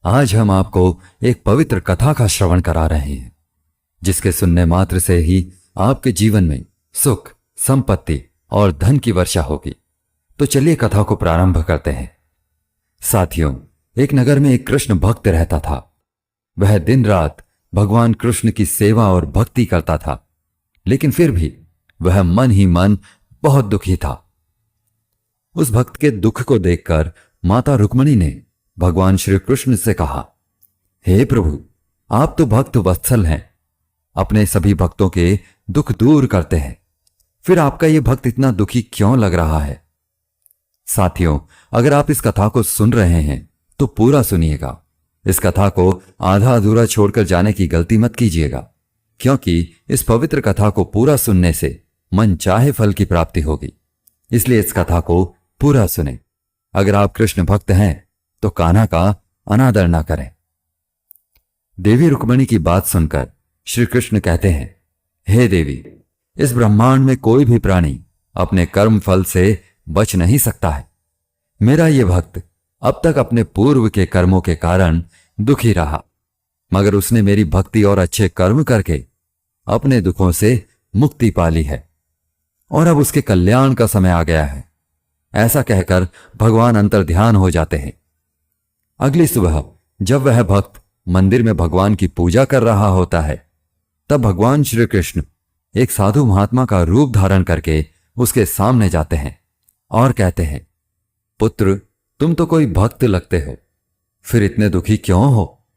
आज हम आपको एक पवित्र कथा का श्रवण करा रहे हैं, जिसके सुनने मात्र से ही आपके जीवन में सुख, संपत्ति और धन की वर्षा होगी। तो चलिए कथा को प्रारंभ करते हैं। साथियों, एक नगर में एक कृष्ण भक्त रहता था। वह दिन रात भगवान कृष्ण की सेवा और भक्ति करता था, लेकिन फिर भी वह मन ही मन बहुत दुखी था। उस भक्त के दुख को देखकर माता रुक्मिणी ने भगवान श्री कृष्ण से कहा, हे प्रभु, आप तो भक्त वत्सल हैं, अपने सभी भक्तों के दुख दूर करते हैं, फिर आपका यह भक्त इतना दुखी क्यों लग रहा है? साथियों, अगर आप इस कथा को सुन रहे हैं तो पूरा सुनिएगा। इस कथा को आधा अधूरा छोड़कर जाने की गलती मत कीजिएगा, क्योंकि इस पवित्र कथा को पूरा सुनने से मन चाहे फल की प्राप्ति होगी। इसलिए इस कथा को पूरा सुने। अगर आप कृष्ण भक्त हैं तो कान्हा का अनादर ना करें। देवी रुक्मिणी की बात सुनकर श्री कृष्ण कहते हैं, हे देवी, इस ब्रह्मांड में कोई भी प्राणी अपने कर्म फल से बच नहीं सकता है। मेरा यह भक्त अब तक अपने पूर्व के कर्मों के कारण दुखी रहा, मगर उसने मेरी भक्ति और अच्छे कर्म करके अपने दुखों से मुक्ति पा ली है और अब उसके कल्याण का समय आ गया है। ऐसा कहकर भगवान अंतर ध्यान हो जाते हैं। अगली सुबह जब वह भक्त मंदिर में भगवान की पूजा कर रहा होता है, तब भगवान श्री कृष्ण एक साधु महात्मा का रूप धारण करके उसके सामने जाते हैं और कहते हैं, पुत्र, तुम तो कोई भक्त लगते हो, फिर इतने दुखी क्यों हो?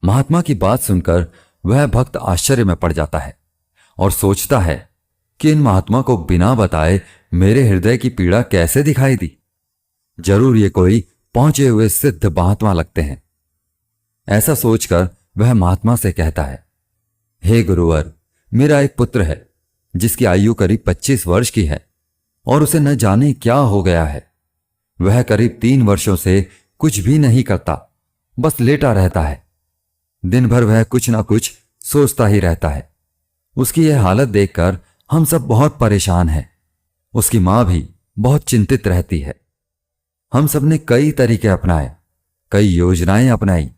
महात्मा की बात सुनकर वह भक्त आश्चर्य में पड़ जाता है और सोचता है कि इन महात्मा को बिना बताए मेरे हृदय की पीड़ा कैसे दिखाई दी। जरूर ये कोई पहुंचे हुए सिद्ध महात्मा लगते हैं। ऐसा सोचकर वह महात्मा से कहता है, हे गुरुवर, मेरा एक पुत्र है जिसकी आयु करीब 25 वर्ष की है और उसे न जाने क्या हो गया है। वह करीब 3 वर्षों से कुछ भी नहीं करता, बस लेटा रहता है। दिन भर वह कुछ ना कुछ सोचता ही रहता है। उसकी यह हालत देखकर हम सब बहुत परेशान हैं। उसकी मां भी बहुत चिंतित रहती है। हम सब ने कई तरीके अपनाए, कई योजनाएं अपनाई,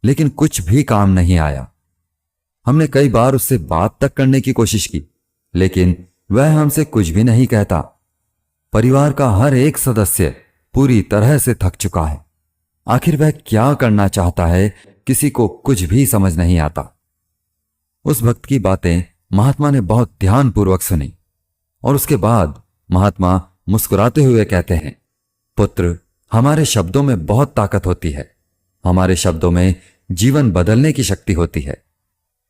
लेकिन कुछ भी काम नहीं आया। हमने कई बार उससे बात तक करने की कोशिश की, लेकिन वह हमसे कुछ भी नहीं कहता। परिवार का हर एक सदस्य पूरी तरह से थक चुका है। आखिर वह क्या करना चाहता है, किसी को कुछ भी समझ नहीं आता। उस भक्त की बातें महात्मा ने बहुत ध्यानपूर्वक सुनी और उसके बाद महात्मा मुस्कुराते हुए कहते हैं, पुत्र, हमारे शब्दों में बहुत ताकत होती है। हमारे शब्दों में जीवन बदलने की शक्ति होती है।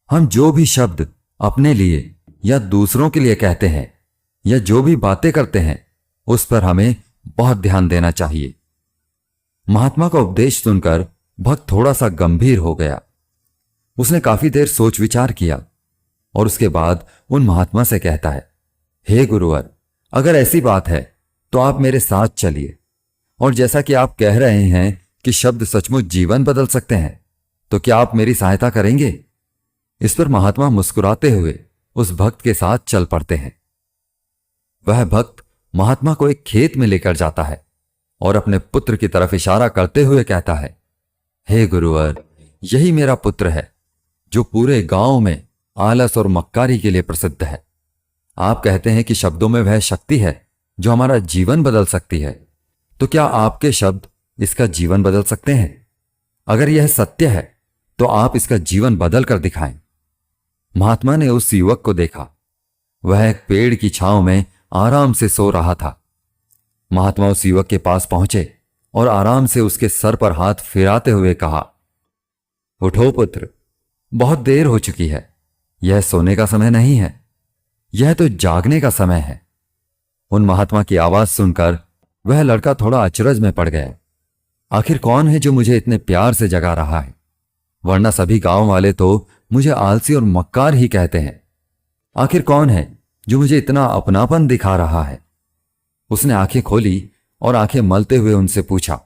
हम जो भी शब्द अपने लिए या दूसरों के लिए कहते हैं या जो भी बातें करते हैं, उस पर हमें बहुत ध्यान देना चाहिए। महात्मा का उपदेश सुनकर भक्त थोड़ा सा गंभीर हो गया। उसने काफी देर सोच विचार किया और उसके बाद उन महात्मा से कहता है, हे गुरुवर, अगर ऐसी बात है तो आप मेरे साथ चलिए, और जैसा कि आप कह रहे हैं कि शब्द सचमुच जीवन बदल सकते हैं, तो क्या आप मेरी सहायता करेंगे? इस पर महात्मा मुस्कुराते हुए उस भक्त के साथ चल पड़ते हैं। वह भक्त महात्मा को एक खेत में लेकर जाता है और अपने पुत्र की तरफ इशारा करते हुए कहता है, हे गुरुवर, यही मेरा पुत्र है जो पूरे गांव में आलस और मक्कारी के लिए प्रसिद्ध है। आप कहते हैं कि शब्दों में वह शक्ति है जो हमारा जीवन बदल सकती है, तो क्या आपके शब्द इसका जीवन बदल सकते हैं? अगर यह सत्य है तो आप इसका जीवन बदल कर दिखाएं। महात्मा ने उस युवक को देखा। वह एक पेड़ की छांव में आराम से सो रहा था। महात्मा उस युवक के पास पहुंचे और आराम से उसके सर पर हाथ फिराते हुए कहा, उठो पुत्र, बहुत देर हो चुकी है। यह सोने का समय नहीं है, यह तो जागने का समय है। उन महात्मा की आवाज सुनकर वह लड़का थोड़ा अचरज में पड़ गया। आखिर कौन है जो मुझे इतने प्यार से जगा रहा है? वरना सभी गांव वाले तो मुझे आलसी और मक्कार ही कहते हैं। आखिर कौन है जो मुझे इतना अपनापन दिखा रहा है? उसने आंखें खोली और आंखें मलते हुए उनसे पूछा,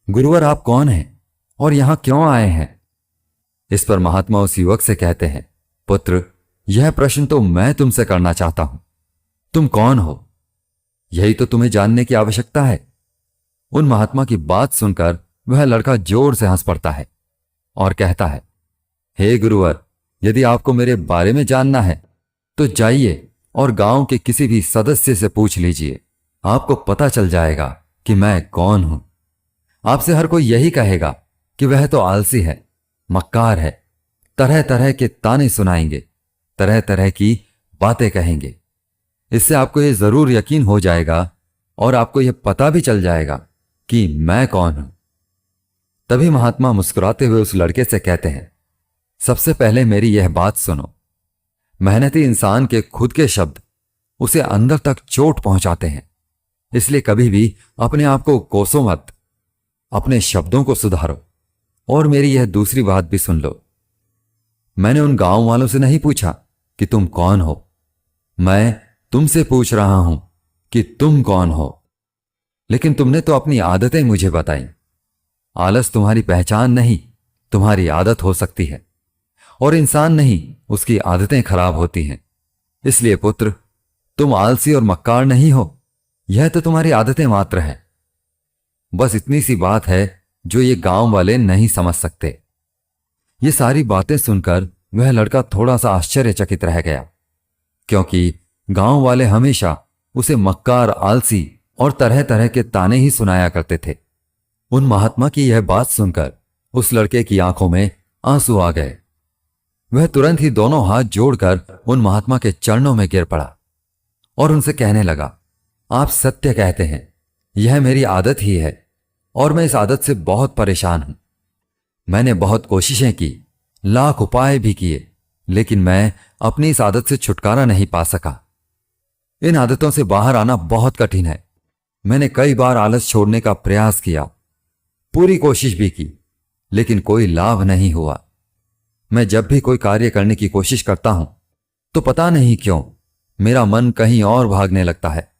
गुरुवर, आप कौन हैं और यहां क्यों आए हैं? इस पर महात्मा उस युवक से कहते हैं, पुत्र, यह प्रश्न तो मैं तुमसे करना चाहता हूं। तुम कौन हो, यही तो तुम्हें जानने की आवश्यकता है। उन महात्मा की बात सुनकर वह लड़का जोर से हंस पड़ता है और कहता है, हे गुरुवर, यदि आपको मेरे बारे में जानना है तो जाइए और गांव के किसी भी सदस्य से पूछ लीजिए। आपको पता चल जाएगा कि मैं कौन हूं। आपसे हर कोई यही कहेगा कि वह तो आलसी है, मक्कार है, तरह तरह के ताने सुनाएंगे, तरह तरह की बातें कहेंगे। इससे आपको यह जरूर यकीन हो जाएगा और आपको यह पता भी चल जाएगा कि मैं कौन हूं। तभी महात्मा मुस्कुराते हुए उस लड़के से कहते हैं, सबसे पहले मेरी यह बात सुनो। मेहनती इंसान के खुद के शब्द उसे अंदर तक चोट पहुंचाते हैं, इसलिए कभी भी अपने आप को कोसो मत, अपने शब्दों को सुधारो। और मेरी यह दूसरी बात भी सुन लो। मैंने उन गांव वालों से नहीं पूछा कि तुम कौन हो, मैं तुमसे पूछ रहा हूं कि तुम कौन हो। लेकिन तुमने तो अपनी आदतें मुझे बताई। आलस तुम्हारी पहचान नहीं, तुम्हारी आदत हो सकती है, और इंसान नहीं, उसकी आदतें खराब होती हैं। इसलिए पुत्र, तुम आलसी और मक्कार नहीं हो, यह तो तुम्हारी आदतें मात्र है। बस इतनी सी बात है जो ये गांव वाले नहीं समझ सकते। ये सारी बातें सुनकर वह लड़का थोड़ा सा आश्चर्यचकित रह गया, क्योंकि गांव वाले हमेशा उसे मक्कार, आलसी और तरह तरह के ताने ही सुनाया करते थे। उन महात्मा की यह बात सुनकर उस लड़के की आंखों में आंसू आ गए। वह तुरंत ही दोनों हाथ जोड़कर उन महात्मा के चरणों में गिर पड़ा और उनसे कहने लगा, आप सत्य कहते हैं, यह मेरी आदत ही है और मैं इस आदत से बहुत परेशान हूं। मैंने बहुत कोशिशें की, लाख उपाय भी किए, लेकिन मैं अपनी इस आदत से छुटकारा नहीं पा सका। इन आदतों से बाहर आना बहुत कठिन है। मैंने कई बार आलस छोड़ने का प्रयास किया, पूरी कोशिश भी की, लेकिन कोई लाभ नहीं हुआ। मैं जब भी कोई कार्य करने की कोशिश करता हूं तो पता नहीं क्यों मेरा मन कहीं और भागने लगता है,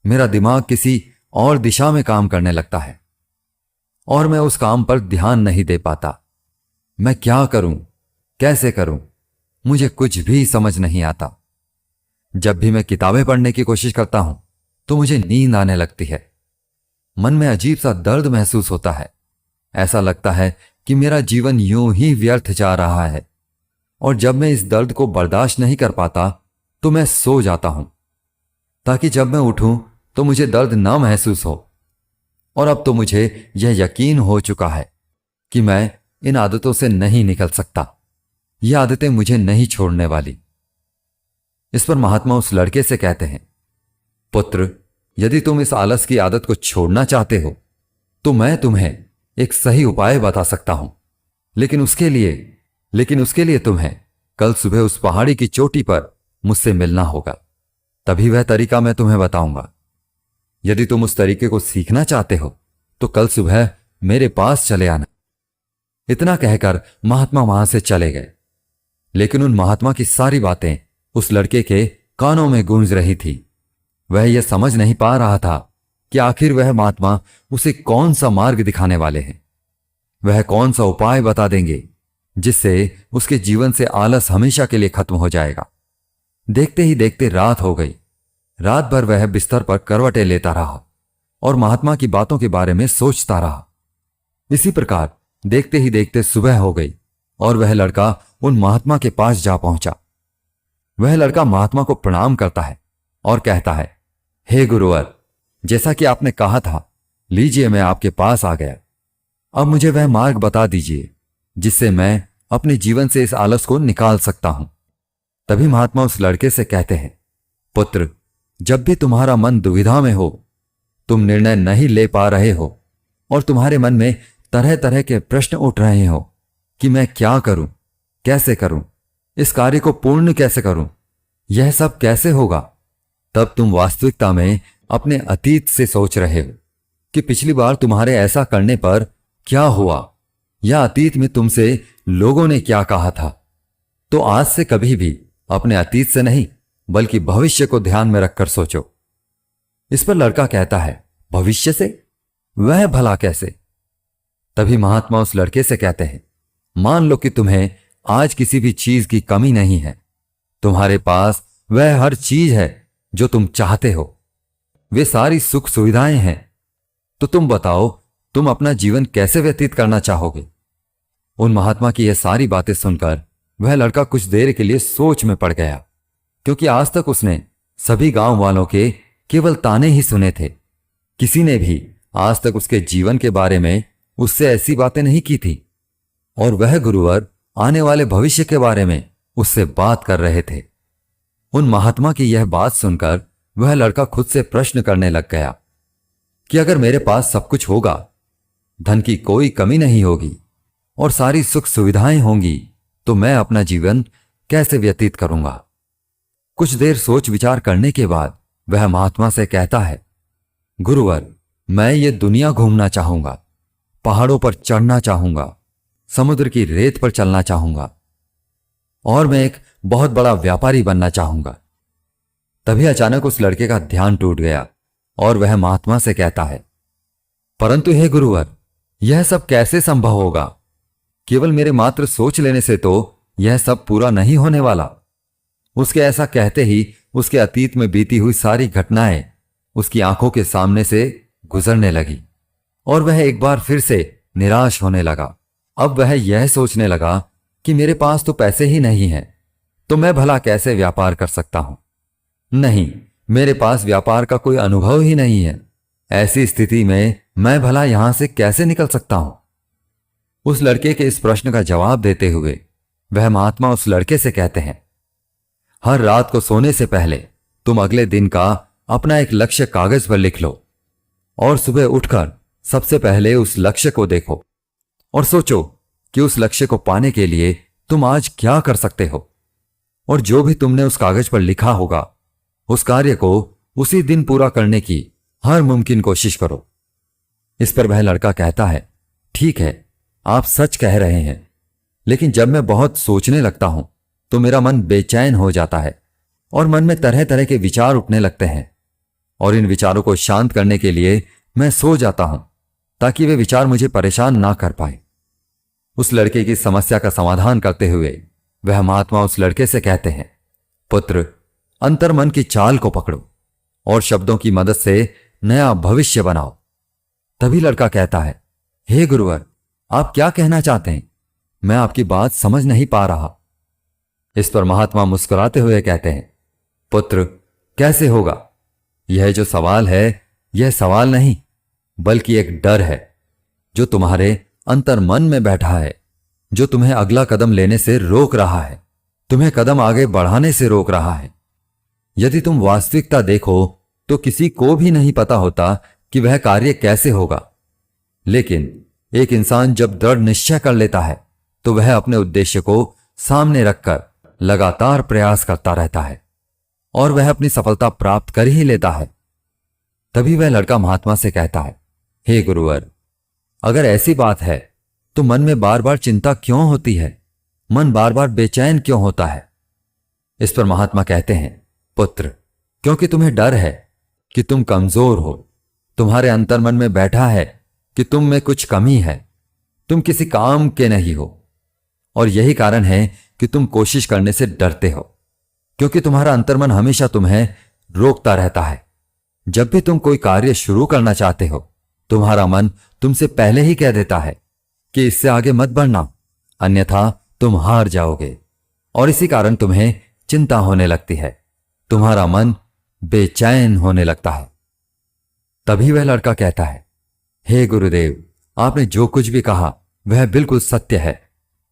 मेरा दिमाग किसी और दिशा में काम करने लगता है और मैं उस काम पर ध्यान नहीं दे पाता। मैं क्या करूं, कैसे करूं, मुझे कुछ भी समझ नहीं आता। जब भी मैं किताबें पढ़ने की कोशिश करता हूं तो मुझे नींद आने लगती है। मन में अजीब सा दर्द महसूस होता है। ऐसा लगता है कि मेरा जीवन यूं ही व्यर्थ जा रहा है। और जब मैं इस दर्द को बर्दाश्त नहीं कर पाता तो मैं सो जाता हूं, ताकि जब मैं उठूं तो मुझे दर्द ना महसूस हो। और अब तो मुझे यह यकीन हो चुका है कि मैं इन आदतों से नहीं निकल सकता। ये आदतें मुझे नहीं छोड़ने वाली। इस पर महात्मा उस लड़के से कहते हैं, पुत्र, यदि तुम इस आलस की आदत को छोड़ना चाहते हो तो मैं तुम्हें एक सही उपाय बता सकता हूं। लेकिन उसके लिए तुम्हें कल सुबह उस पहाड़ी की चोटी पर मुझसे मिलना होगा। तभी वह तरीका मैं तुम्हें बताऊंगा। यदि तुम उस तरीके को सीखना चाहते हो तो कल सुबह मेरे पास चले आना। इतना कहकर महात्मा वहां से चले गए। लेकिन उन महात्मा की सारी बातें उस लड़के के कानों में गूंज रही थी। वह यह समझ नहीं पा रहा था कि आखिर वह महात्मा उसे कौन सा मार्ग दिखाने वाले हैं। वह कौन सा उपाय बता देंगे जिससे उसके जीवन से आलस हमेशा के लिए खत्म हो जाएगा। देखते ही देखते रात हो गई। रात भर वह बिस्तर पर करवटें लेता रहा और महात्मा की बातों के बारे में सोचता रहा। इसी प्रकार देखते ही देखते सुबह हो गई और वह लड़का उन महात्मा के पास जा पहुंचा। वह लड़का महात्मा को प्रणाम करता है और कहता है, हे गुरुवर, जैसा कि आपने कहा था, लीजिए मैं आपके पास आ गया। अब मुझे वह मार्ग बता दीजिए जिससे मैं अपने जीवन से इस आलस को निकाल सकता हूं। तभी महात्मा उस लड़के से कहते हैं, पुत्र, जब भी तुम्हारा मन दुविधा में हो, तुम निर्णय नहीं ले पा रहे हो और तुम्हारे मन में तरह तरह के प्रश्न उठ रहे हो कि मैं क्या करूं, कैसे करूं, इस कार्य को पूर्ण कैसे करूं, यह सब कैसे होगा, तब तुम वास्तविकता में अपने अतीत से सोच रहे हो कि पिछली बार तुम्हारे ऐसा करने पर क्या हुआ या अतीत में तुमसे लोगों ने क्या कहा था। तो आज से कभी भी अपने अतीत से नहीं बल्कि भविष्य को ध्यान में रखकर सोचो। इस पर लड़का कहता है, भविष्य से? वह भला कैसे? तभी महात्मा उस लड़के से कहते हैं, मान लो कि तुम्हें आज किसी भी चीज की कमी नहीं है। तुम्हारे पास वह हर चीज है जो तुम चाहते हो। वे सारी सुख सुविधाएं हैं। तो तुम बताओ तुम अपना जीवन कैसे व्यतीत करना चाहोगे? उन महात्मा की यह सारी बातें सुनकर वह लड़का कुछ देर के लिए सोच में पड़ गया, क्योंकि आज तक उसने सभी गांव वालों के केवल ताने ही सुने थे। किसी ने भी आज तक उसके जीवन के बारे में उससे ऐसी बातें नहीं की थी, और वह गुरुवर आने वाले भविष्य के बारे में उससे बात कर रहे थे। उन महात्मा की यह बात सुनकर वह लड़का खुद से प्रश्न करने लग गया कि अगर मेरे पास सब कुछ होगा, धन की कोई कमी नहीं होगी और सारी सुख सुविधाएं होंगी, तो मैं अपना जीवन कैसे व्यतीत करूंगा? कुछ देर सोच विचार करने के बाद वह महात्मा से कहता है, गुरुवर, मैं ये दुनिया घूमना चाहूंगा, पहाड़ों पर चढ़ना चाहूंगा, समुद्र की रेत पर चलना चाहूंगा, और मैं एक बहुत बड़ा व्यापारी बनना चाहूंगा। तभी अचानक उस लड़के का ध्यान टूट गया और वह महात्मा से कहता है, परंतु हे गुरुवर, यह सब कैसे संभव होगा? केवल मेरे मात्र सोच लेने से तो यह सब पूरा नहीं होने वाला। उसके ऐसा कहते ही उसके अतीत में बीती हुई सारी घटनाएं उसकी आंखों के सामने से गुजरने लगी और वह एक बार फिर से निराश होने लगा। अब वह यह सोचने लगा कि मेरे पास तो पैसे ही नहीं हैं, तो मैं भला कैसे व्यापार कर सकता हूं? नहीं, मेरे पास व्यापार का कोई अनुभव ही नहीं है। ऐसी स्थिति में मैं भला यहां से कैसे निकल सकता हूं? उस लड़के के इस प्रश्न का जवाब देते हुए वह महात्मा उस लड़के से कहते हैं, हर रात को सोने से पहले तुम अगले दिन का अपना एक लक्ष्य कागज पर लिख लो और सुबह उठकर सबसे पहले उस लक्ष्य को देखो और सोचो कि उस लक्ष्य को पाने के लिए तुम आज क्या कर सकते हो, और जो भी तुमने उस कागज पर लिखा होगा उस कार्य को उसी दिन पूरा करने की हर मुमकिन कोशिश करो। इस पर वह लड़का कहता है, ठीक है, आप सच कह रहे हैं, लेकिन जब मैं बहुत सोचने लगता हूं तो मेरा मन बेचैन हो जाता है और मन में तरह तरह के विचार उठने लगते हैं, और इन विचारों को शांत करने के लिए मैं सो जाता हूं ताकि वे विचार मुझे परेशान ना कर पाए। उस लड़के की समस्या का समाधान करते हुए वह महात्मा उस लड़के से कहते हैं, पुत्र, अंतर्मन की चाल को पकड़ो और शब्दों की मदद से नया भविष्य बनाओ। तभी लड़का कहता है, हे गुरुवर, आप क्या कहना चाहते हैं? मैं आपकी बात समझ नहीं पा रहा। इस पर महात्मा मुस्कुराते हुए कहते हैं, पुत्र, कैसे होगा? यह जो सवाल है यह सवाल नहीं बल्कि एक डर है जो तुम्हारे अंतर्मन में बैठा है, जो तुम्हें अगला कदम लेने से रोक रहा है, तुम्हें कदम आगे बढ़ाने से रोक रहा है। यदि तुम वास्तविकता देखो तो किसी को भी नहीं पता होता कि वह कार्य कैसे होगा, लेकिन एक इंसान जब दृढ़ निश्चय कर लेता है तो वह अपने उद्देश्य को सामने रखकर लगातार प्रयास करता रहता है और वह अपनी सफलता प्राप्त कर ही लेता है। तभी वह लड़का महात्मा से कहता है, हे गुरुवर, अगर ऐसी बात है तो मन में बार बार चिंता क्यों होती है? मन बार बार बेचैन क्यों होता है? इस पर महात्मा कहते हैं, पुत्र, क्योंकि तुम्हें डर है कि तुम कमजोर हो, तुम्हारे अंतर्मन में बैठा है कि तुम में कुछ कमी है, तुम किसी काम के नहीं हो, और यही कारण है कि तुम कोशिश करने से डरते हो, क्योंकि तुम्हारा अंतर्मन हमेशा तुम्हें रोकता रहता है। जब भी तुम कोई कार्य शुरू करना चाहते हो तुम्हारा मन तुमसे पहले ही कह देता है कि इससे आगे मत बढ़ना, अन्यथा तुम हार जाओगे, और इसी कारण तुम्हें चिंता होने लगती है, तुम्हारा मन बेचैन होने लगता है। तभी वह लड़का कहता है, हे गुरुदेव, आपने जो कुछ भी कहा वह बिल्कुल सत्य है,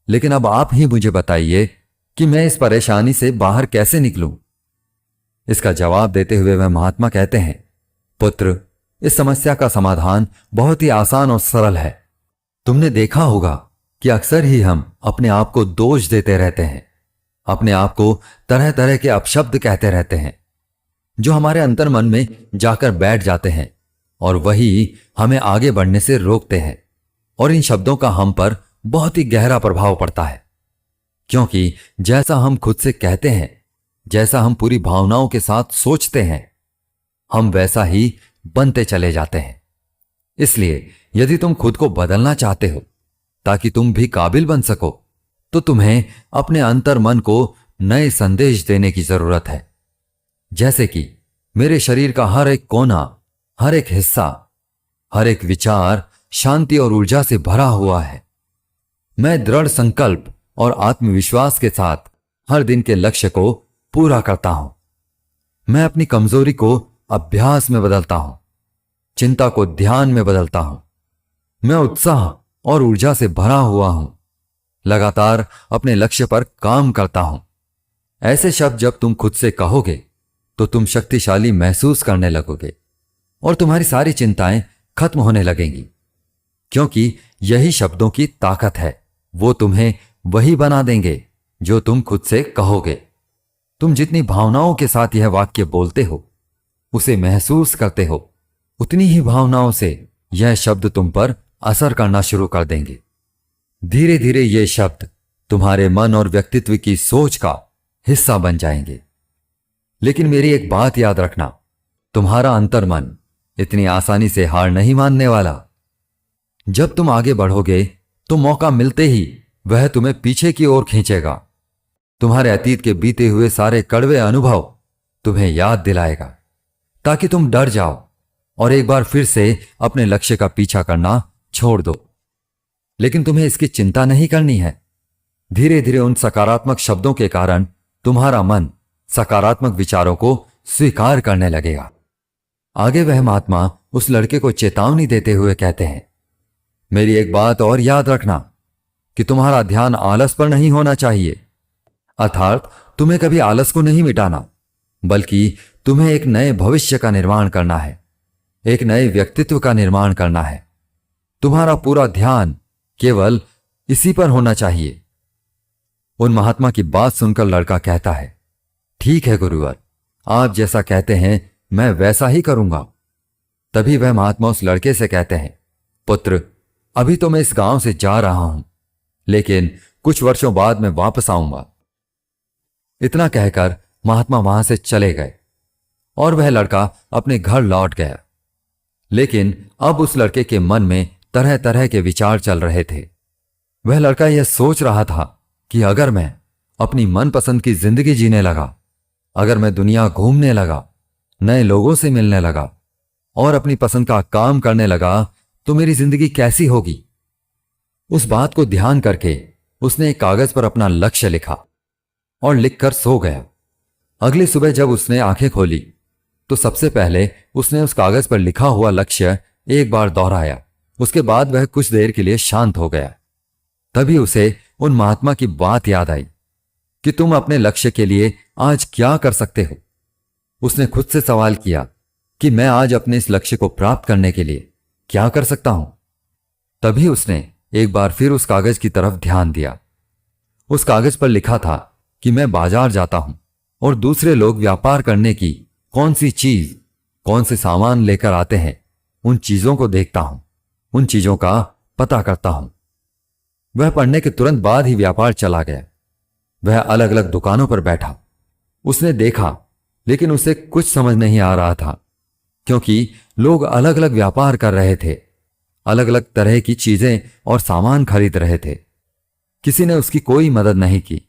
लेकिन अब आप ही मुझे बताइए कि मैं इस परेशानी से बाहर कैसे निकलूं? इसका जवाब देते हुए वह महात्मा कहते हैं, पुत्र, इस समस्या का समाधान बहुत ही आसान और सरल है। तुमने देखा होगा कि अक्सर ही हम अपने आप को दोष देते रहते हैं, अपने आप को तरह तरह के अपशब्द कहते रहते हैं जो हमारे अंतर्मन में जाकर बैठ जाते हैं और वही हमें आगे बढ़ने से रोकते हैं, और इन शब्दों का हम पर बहुत ही गहरा प्रभाव पड़ता है, क्योंकि जैसा हम खुद से कहते हैं, जैसा हम पूरी भावनाओं के साथ सोचते हैं, हम वैसा ही बनते चले जाते हैं। इसलिए यदि तुम खुद को बदलना चाहते हो ताकि तुम भी काबिल बन सको, तो तुम्हें अपने अंतर्मन को नए संदेश देने की जरूरत है। जैसे कि मेरे शरीर का हर एक कोना, हर एक हिस्सा, हर एक विचार शांति और ऊर्जा से भरा हुआ है। मैं दृढ़ संकल्प और आत्मविश्वास के साथ हर दिन के लक्ष्य को पूरा करता हूं। मैं अपनी कमजोरी को अभ्यास में बदलता हूं, चिंता को ध्यान में बदलता हूं। मैं उत्साह और ऊर्जा से भरा हुआ हूं, लगातार अपने लक्ष्य पर काम करता हूं। ऐसे शब्द जब तुम खुद से कहोगे तो तुम शक्तिशाली महसूस करने लगोगे और तुम्हारी सारी चिंताएं खत्म होने लगेंगी, क्योंकि यही शब्दों की ताकत है। वो तुम्हें वही बना देंगे जो तुम खुद से कहोगे। तुम जितनी भावनाओं के साथ यह वाक्य बोलते हो, उसे महसूस करते हो, उतनी ही भावनाओं से यह शब्द तुम पर असर करना शुरू कर देंगे। धीरे धीरे ये शब्द तुम्हारे मन और व्यक्तित्व की सोच का हिस्सा बन जाएंगे। लेकिन मेरी एक बात याद रखना, तुम्हारा अंतर्मन इतनी आसानी से हार नहीं मानने वाला। जब तुम आगे बढ़ोगे तो मौका मिलते ही वह तुम्हें पीछे की ओर खींचेगा। तुम्हारे अतीत के बीते हुए सारे कड़वे अनुभव तुम्हें याद दिलाएगा, ताकि तुम डर जाओ और एक बार फिर से अपने लक्ष्य का पीछा करना छोड़ दो। लेकिन तुम्हें इसकी चिंता नहीं करनी है। धीरे धीरे उन सकारात्मक शब्दों के कारण तुम्हारा मन सकारात्मक विचारों को स्वीकार करने लगेगा। आगे वह महात्मा उस लड़के को चेतावनी देते हुए कहते हैं, मेरी एक बात और याद रखना कि तुम्हारा ध्यान आलस पर नहीं होना चाहिए। अर्थात तुम्हें कभी आलस को नहीं मिटाना, बल्कि तुम्हें एक नए भविष्य का निर्माण करना है, एक नए व्यक्तित्व का निर्माण करना है। तुम्हारा पूरा ध्यान केवल इसी पर होना चाहिए। उन महात्मा की बात सुनकर लड़का कहता है, ठीक है गुरुवर, आप जैसा कहते हैं मैं वैसा ही करूंगा। तभी वह महात्मा उस लड़के से कहते हैं, पुत्र, अभी तो मैं इस गांव से जा रहा हूं, लेकिन कुछ वर्षों बाद मैं वापस आऊंगा। इतना कहकर महात्मा वहां से चले गए और वह लड़का अपने घर लौट गया। लेकिन अब उस लड़के के मन में तरह तरह के विचार चल रहे थे। वह लड़का यह सोच रहा था कि अगर मैं अपनी मनपसंद की जिंदगी जीने लगा, अगर मैं दुनिया घूमने लगा, नए लोगों से मिलने लगा और अपनी पसंद का काम करने लगा, तो मेरी जिंदगी कैसी होगी। उस बात को ध्यान करके उसने एक कागज पर अपना लक्ष्य लिखा और लिखकर सो गया। अगली सुबह जब उसने आंखें खोली तो सबसे पहले उसने उस कागज पर लिखा हुआ लक्ष्य एक बार दोहराया। उसके बाद वह कुछ देर के लिए शांत हो गया। तभी उसे उन महात्मा की बात याद आई कि तुम अपने लक्ष्य के लिए आज क्या कर सकते हो। उसने खुद से सवाल किया कि मैं आज अपने इस लक्ष्य को प्राप्त करने के लिए क्या कर सकता हूं। तभी उसने एक बार फिर उस कागज की तरफ ध्यान दिया। उस कागज पर लिखा था कि मैं बाजार जाता हूं और दूसरे लोग व्यापार करने की कौन सी चीज, कौन से सामान लेकर आते हैं, उन चीजों को देखता हूं, उन चीजों का पता करता हूं। वह पढ़ने के तुरंत बाद ही व्यापार चला गया। वह अलग अलग दुकानों पर बैठा। उसने देखा, लेकिन उसे कुछ समझ नहीं आ रहा था, क्योंकि लोग अलग अलग व्यापार कर रहे थे, अलग अलग तरह की चीजें और सामान खरीद रहे थे। किसी ने उसकी कोई मदद नहीं की।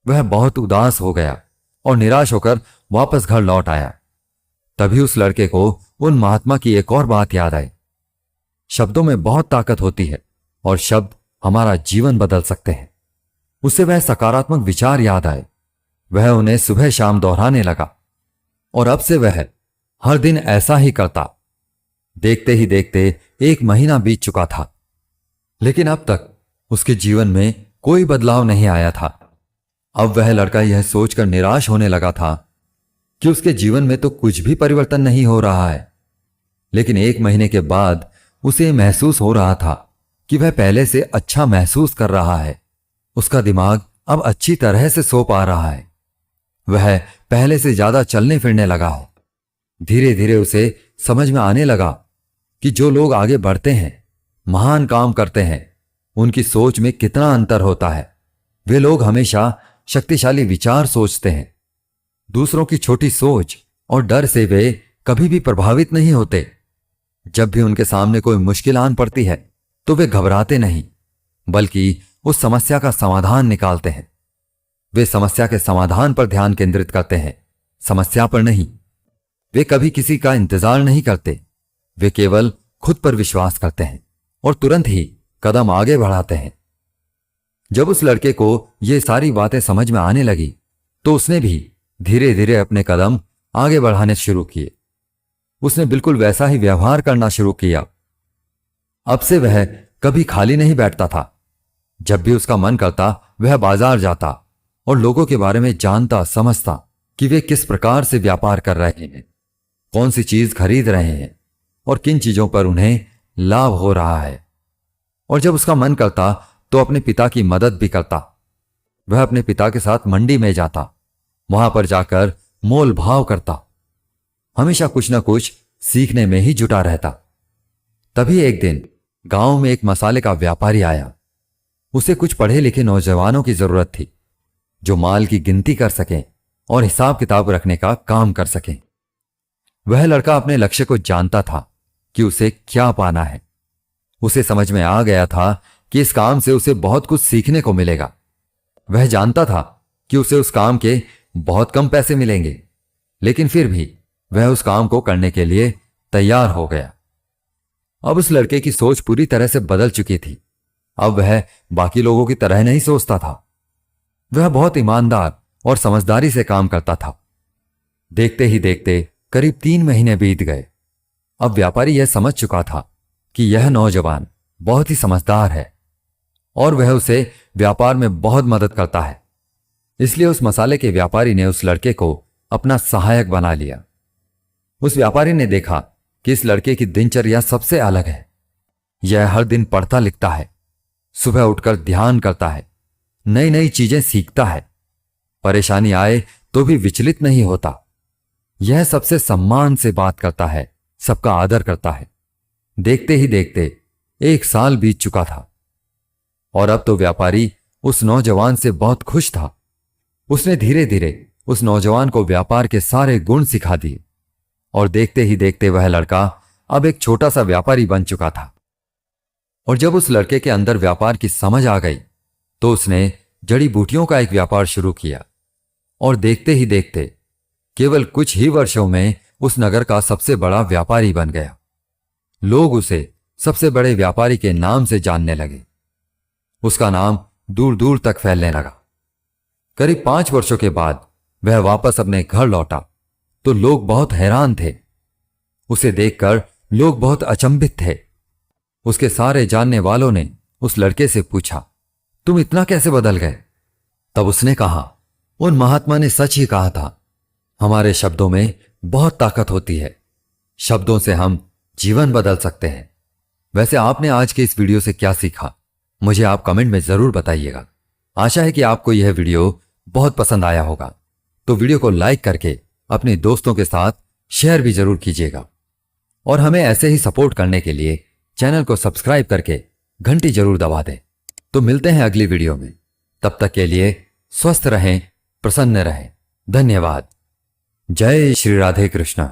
वह बहुत उदास हो गया और निराश होकर वापस घर लौट आया। तभी उस लड़के को उन महात्मा की एक और बात याद आई। शब्दों में बहुत ताकत होती है और शब्द हमारा जीवन बदल सकते हैं। उसे वह सकारात्मक विचार याद आए। वह उन्हें सुबह शाम दोहराने लगा और अब से वह हर दिन ऐसा ही करता। देखते ही देखते 1 महीना बीत चुका था, लेकिन अब तक उसके जीवन में कोई बदलाव नहीं आया था। अब वह लड़का यह सोचकर निराश होने लगा था कि उसके जीवन में तो कुछ भी परिवर्तन नहीं हो रहा है। लेकिन 1 महीने के बाद उसे महसूस हो रहा था कि वह पहले से अच्छा महसूस कर रहा है। उसका दिमाग अब अच्छी तरह से सो पा रहा है। वह पहले से ज्यादा चलने फिरने लगा है। धीरे धीरे उसे समझ में आने लगा कि जो लोग आगे बढ़ते हैं, महान काम करते हैं, उनकी सोच में कितना अंतर होता है। वे लोग हमेशा शक्तिशाली विचार सोचते हैं। दूसरों की छोटी सोच और डर से वे कभी भी प्रभावित नहीं होते। जब भी उनके सामने कोई मुश्किल आन पड़ती है तो वे घबराते नहीं, बल्कि उस समस्या का समाधान निकालते हैं। वे समस्या के समाधान पर ध्यान केंद्रित करते हैं, समस्या पर नहीं। वे कभी किसी का इंतजार नहीं करते। वे केवल खुद पर विश्वास करते हैं और तुरंत ही कदम आगे बढ़ाते हैं। जब उस लड़के को ये सारी बातें समझ में आने लगी तो उसने भी धीरे धीरे अपने कदम आगे बढ़ाने शुरू किए। उसने बिल्कुल वैसा ही व्यवहार करना शुरू किया। अब से वह कभी खाली नहीं बैठता था। जब भी उसका मन करता वह बाजार जाता और लोगों के बारे में जानता समझता कि वे किस प्रकार से व्यापार कर रहे हैं, कौन सी चीज खरीद रहे हैं और किन चीजों पर उन्हें लाभ हो रहा है। और जब उसका मन करता तो अपने पिता की मदद भी करता। वह अपने पिता के साथ मंडी में जाता, वहां पर जाकर मोल भाव करता, हमेशा कुछ न कुछ सीखने में ही जुटा रहता। तभी एक दिन गांव में एक मसाले का व्यापारी आया। उसे कुछ पढ़े लिखे नौजवानों की जरूरत थी जो माल की गिनती कर सकें और हिसाब किताब रखने का काम कर सकें। वह लड़का अपने लक्ष्य को जानता था कि उसे क्या पाना है। उसे समझ में आ गया था कि इस काम से उसे बहुत कुछ सीखने को मिलेगा। वह जानता था कि उसे उस काम के बहुत कम पैसे मिलेंगे, लेकिन फिर भी वह उस काम को करने के लिए तैयार हो गया। अब उस लड़के की सोच पूरी तरह से बदल चुकी थी। अब वह बाकी लोगों की तरह नहीं सोचता था। वह बहुत ईमानदार और समझदारी से काम करता था। देखते ही देखते करीब 3 महीने बीत गए। अब व्यापारी यह समझ चुका था कि यह नौजवान बहुत ही समझदार है और वह उसे व्यापार में बहुत मदद करता है। इसलिए उस मसाले के व्यापारी ने उस लड़के को अपना सहायक बना लिया। उस व्यापारी ने देखा कि इस लड़के की दिनचर्या सबसे अलग है। यह हर दिन पढ़ता लिखता है, सुबह उठकर ध्यान करता है, नई नई चीजें सीखता है, परेशानी आए तो भी विचलित नहीं होता। यह सबसे सम्मान से बात करता है, सबका आदर करता है। देखते ही देखते 1 साल बीत चुका था और अब तो व्यापारी उस नौजवान से बहुत खुश था। उसने धीरे धीरे उस नौजवान को व्यापार के सारे गुण सिखा दिए और देखते ही देखते वह लड़का अब एक छोटा सा व्यापारी बन चुका था। और जब उस लड़के के अंदर व्यापार की समझ आ गई तो उसने जड़ी बूटियों का एक व्यापार शुरू किया और देखते ही देखते केवल कुछ ही वर्षों में उस नगर का सबसे बड़ा व्यापारी बन गया। लोग उसे सबसे बड़े व्यापारी के नाम से जानने लगे। उसका नाम दूर दूर तक फैलने लगा। करीब 5 वर्षों के बाद वह वापस अपने घर लौटा तो लोग बहुत हैरान थे। उसे देखकर लोग बहुत अचंभित थे। उसके सारे जानने वालों ने उस लड़के से पूछा, तुम इतना कैसे बदल गए? तब उसने कहा, उन महात्मा ने सच ही कहा था, हमारे शब्दों में बहुत ताकत होती है। शब्दों से हम जीवन बदल सकते हैं। वैसे आपने आज के इस वीडियो से क्या सीखा, मुझे आप कमेंट में जरूर बताइएगा। आशा है कि आपको यह वीडियो बहुत पसंद आया होगा, तो वीडियो को लाइक करके अपने दोस्तों के साथ शेयर भी जरूर कीजिएगा और हमें ऐसे ही सपोर्ट करने के लिए चैनल को सब्सक्राइब करके घंटी जरूर दबा दें। तो मिलते हैं अगली वीडियो में। तब तक के लिए स्वस्थ रहें, प्रसन्न रहें। धन्यवाद। जय श्री राधे कृष्ण।